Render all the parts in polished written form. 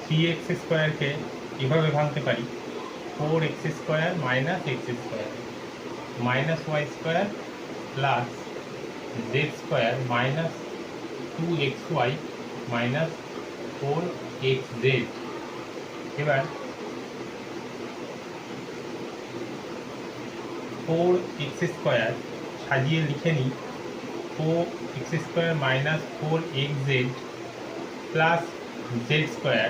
Three x স্কোয়ারকে এভাবে ভাঙতে পারি, four x square minus x square minus y square plus z square minus two x y minus four x z. এবার four x square সাজিয়ে লিখে নিই, four x square minus four x z plus z square.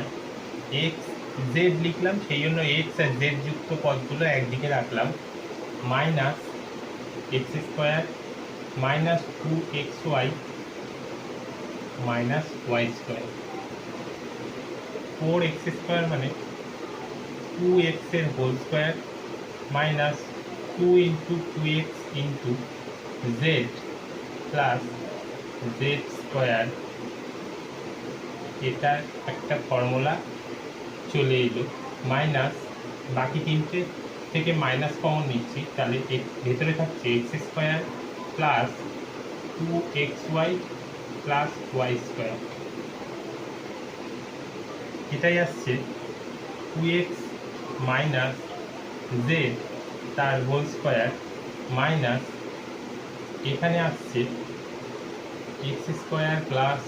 X z লিখলাম, সেই জন্য x আর Z যুক্ত পদগুলো একদিকে রাখলাম, minus x square minus two x y minus y square. Four x square মানে টু এক্সের whole square minus two into two x into z plus z square. এটার একটা ফর্মুলা চলে এলো, মাইনাস বাকি তিনটে থেকে মাইনাস কমন নিচ্ছি, তাহলে ভেতরে থাকছে x square plus two x y plus y square. এটাই আসছে টু এক্স মাইনাস জেড তার হোল স্কোয়ার মাইনাস এখানে আসছে x square plus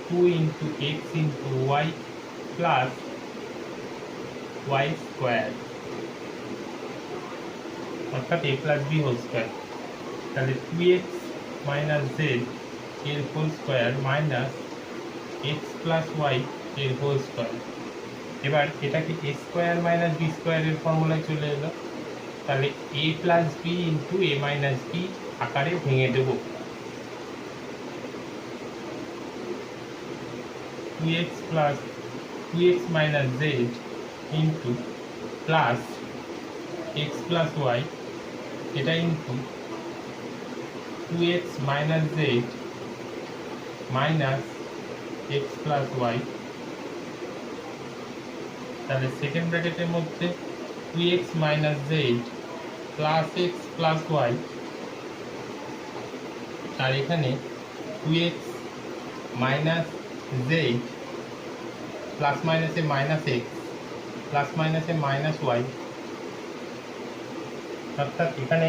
two into x into y plus y square, অর্থাৎ a plus b whole square. তাহলে two x minus z এর whole square minus x plus y এর whole square. এবার এটাকে এ square minus B স্কোয়ারের ফর্মুলায় চলে এলো, তাহলে A plus B into A minus B আকারে ভেঙে দেব। Two x plus two x minus z into plus x plus y, এটা into two x minus z minus x plus y. তাহলে second ব্র্যাকেটের মধ্যে two x minus z plus x plus y, আর এখানে two x minus z plus মাইনাসে minus x plus মাইনাসে minus y, অর্থাৎ এখানে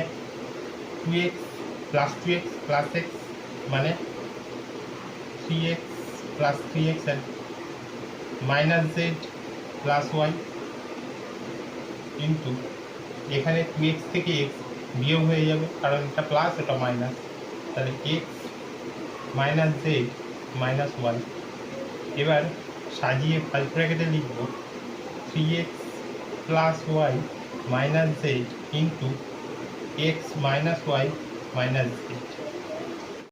টু এক্স প্লাস এক্স মানে three x plus three x minus z plus y into এখানে two x থেকে x বিয়োগ হয়ে যাবে, কারণ এটা প্লাস এটা মাইনাস, তাহলে x minus z minus y. এবার সাজিয়ে ফার্স্ট ব্র্যাকেটে লিখব three x plus y minus z into x minus y minus Z.